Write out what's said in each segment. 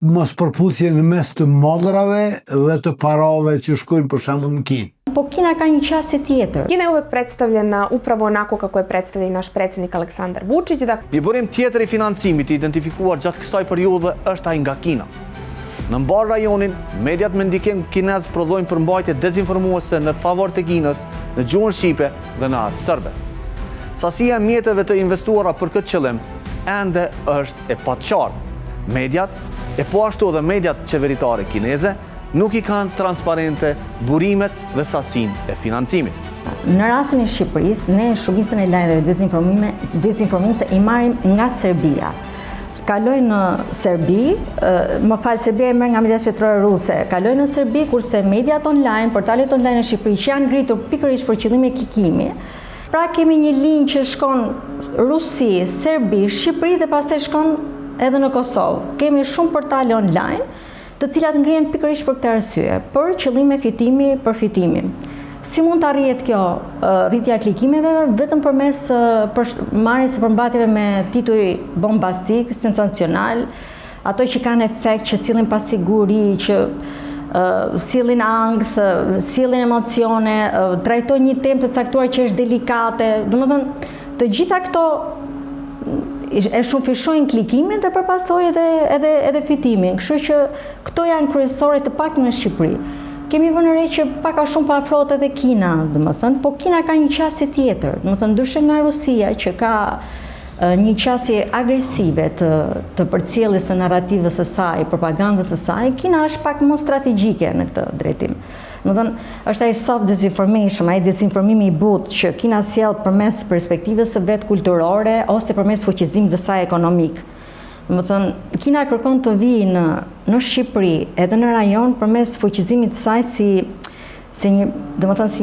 mos përputhje në mes të modrave dhe të parave që shkojnë për shembull në Kinë. Po Kina ka një qasje tjetër. Kina je uvek predstavljena upravo onako kako je predstavlja i naš predsjednik Aleksandar Vučić. Një burim tjetër i financimit i identifikuar gjatë kësaj periudhe është ai nga Kina. Në mbar rajonin, mediat me ndikim kinez prodhojnë përmbajtje dezinformuese në favor të Kinës në gjuhën shqipe dhe në atë serbe. Sasia e mjeteve të investuara për këtë qëllim ende është e paqartë. Mediat, e po ashtu edhe mediat qeveritare kineze, nuk i kanë transparente burimet dhe sasinë e financimit. Në rastin e Shqipërisë, ne shumicën e lajmeve dezinformuese i marrim nga Serbia. Kaloj në Serbi, Serbia e merr nga media shtetërore ruse, kaloj në Serbi, kurse mediat online, portalet online në Shqipëri që janë ngritur pikërisht për qëllime klikimi. Pra kemi një linjë që shkon Rusi, Serbi, Shqipëri dhe pastaj shkon edhe në Kosovë. Kemi shumë portale online, të cilat ngrihen pikërisht për këtë arsye, për qëllime fitimi, përfitimi. Si mund të arrihet kjo rritja e klikimeve vetëm përmes marrjes së përmbajtjeve me tituj bombastik, sensacional, ato që kanë efekt, që sillin pasiguri, që sillin ankth, sillin emocione, trajtojnë një temë të caktuar që është delikate. Domethënë, të gjitha këto e shumëfishojnë klikimin dhe përpasoj edhe fitimin. Kështu që këto janë kryesore të paktën në Shqipëri. Kemi vënë re që pak a shumë afrohet edhe Kina, domethënë, po Kina ka një qasje tjetër, domethënë ndryshe nga Rusia që ka një qasje agresive të përcjelljes së narrativës së saj, propagandës së saj. Kina është pak më strategjike në këtë drejtim. Domethënë, është ai soft disinformation, ai dezinformimi i butë që Kina sjell përmes perspektivës së vet kulturore ose përmes fuqizimit të saj ekonomik. Domethënë, Kina kërkon të vijë në Shqipëri edhe në rajon përmes fuqizimit të saj si një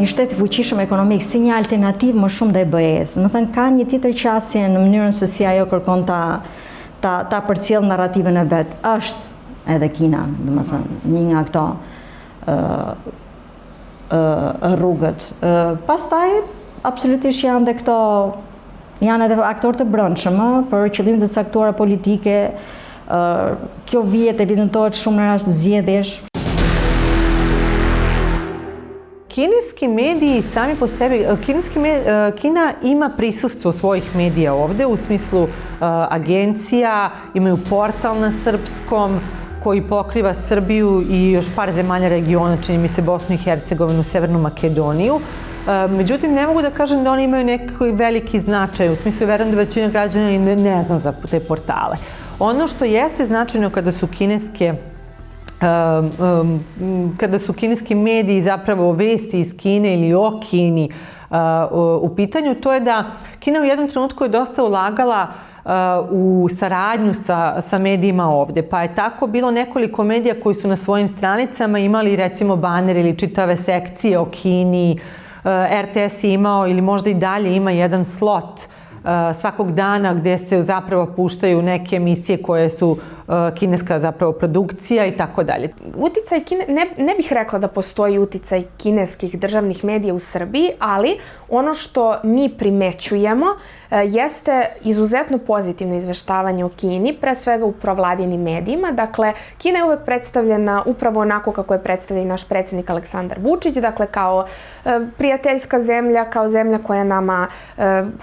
shtet i fuqishëm ekonomik, si një alternativë më shumë ndaj BE-s. Domethënë, ka një tjetër qasje në mënyrën se si ajo kërkon ta përcjell narrativën e vet. Është edhe Kina, domethënë, një nga këto rrugët. Pastaj, absolutisht janë edhe aktorë të brendshëm për qëllime të caktuara politike. Kjo vihet evidentohet shumë në rast zgjedhjesh. Kineski mediji sami po sebi, Kina ima prisustvo svojih medija ovde, u smislu agencija, imaju portal na srpskom, koji pokriva Srbiju i još par zemalja regiona, čini mi se Bosnu i Hercegovinu, Severnu Makedoniju. Međutim, ne mogu da kažem da oni imaju neki veliki značaj, u smislu verujem da većina građana i ne zna za te portale. Ono što jeste značajno kada su kineski mediji zapravo vesti iz Kine ili o Kini u pitanju, to je da Kina u jednom trenutku je dosta ulagala u saradnju sa medijima ovde, pa je tako bilo nekoliko medija koji su na svojim stranicama imali recimo baner ili čitave sekcije o Kini. RTS je imao ili možda i dalje ima jedan slot svakog dana gde se zapravo puštaju neke emisije koje su kineska zapravo produkcija i tako dalje. Uticaj ne bih rekla da postoji uticaj kineskih državnih medija u Srbiji, ali ono što mi primećujemo jeste izuzetno pozitivno izveštavanje o Kini, pre svega u provladinim medijima. Dakle, Kina je uvek predstavljena upravo onako kako je predstavlja i naš predsjednik Aleksandar Vučić, dakle kao prijateljska zemlja, kao zemlja koja nama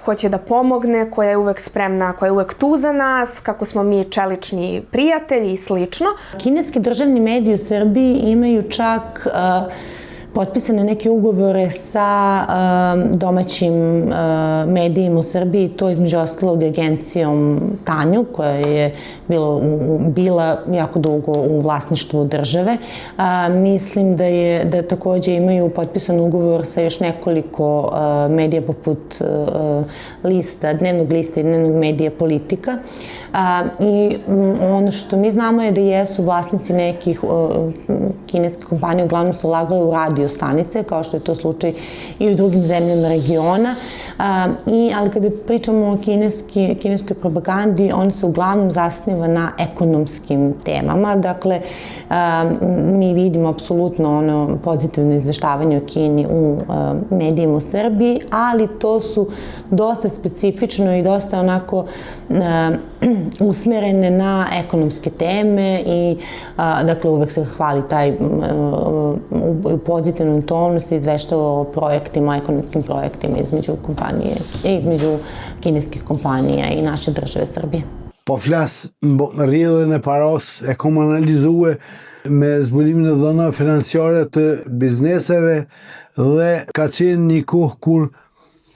hoće da pomogne, koja je uvek spremna, koja je uvek tu za nas, kako smo mi čelični prijatelji i slično. Kineski državni mediji u Srbiji imaju čak potpisane neke ugovore sa domaćim medijima u Srbiji, to između ostalog agencijom Tanju, koja je bila jako dugo u vlasništvu države. Mislim da takođe imaju potpisan ugovor sa još nekoliko medija poput dnevnog lista i dnevnog medija Politika. I ono što mi znamo je da jesu vlasnici nekih kineskih kompanija, uglavnom su ulagali u radio stanice, kao što je to slučaj i u drugim zemljama regiona. Ali kada pričamo o kineskoj propagandi, on se uglavnom zasniva na ekonomskim temama. Dakle, mi vidimo apsolutno ono pozitivno izveštavanje o Kini u medijima u Srbiji, ali to su dosta specifično i dosta onako usmerene na ekonomske teme i dakle uvek se hvali taj u pozitivnom tonu se izveštava o projektima, ekonomskim projektima između kineskih kompanija i naše države Srbije. Po flas rrjedhën e paras e kom analizue me zbulimin e dhënave financiare të bizneseve dhe ka qenë një kohë kur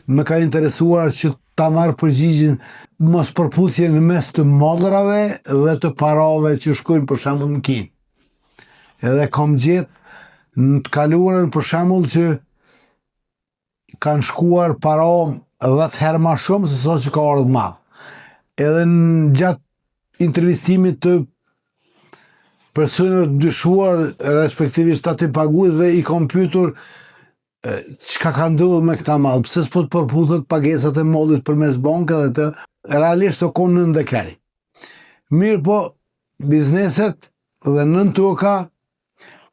më ka interesuar që ta marrë përgjigjen mos përputhje në mes të mallrave dhe të parave që shkojnë për shembull në Kinë. Edhe kam gjetë në të kaluarën për shembull që kanë shkuar para 10 herë më shumë se sa që ka ardhur madh. Edhe në gjatë intervistimit të personave dyshuar, respektivisht aty paguesve, i kam pyetur çka ka ndodhur me këta mall, pse s'po të përputhet pagesat e mallit përmes bankave dhe të realisht o konë në deklari. Mirë po, bizneset dhe nën toka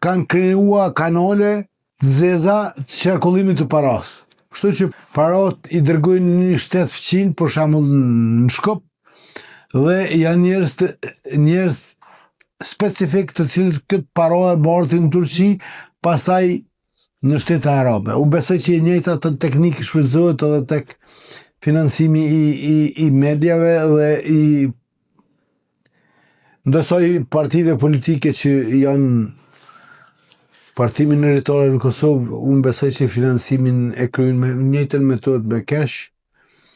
kanë krijuar kanale të zeza të qarkullimit të paras. Kështu që parat i dërgojnë në një shtet fqin, për shembull në Shkup, dhe janë njerëz specifik të cilët këtë para e bartin në Turqi, pastaj në shtete arabe. U besoj që e njëjta të teknikë shfrytëzohet edhe tek financimi i mediave dhe i ndosoj partive politike që janë Parti Minoritare në Kosovë, unë besoj që financimin e kryen me njëjtën metodë me cash,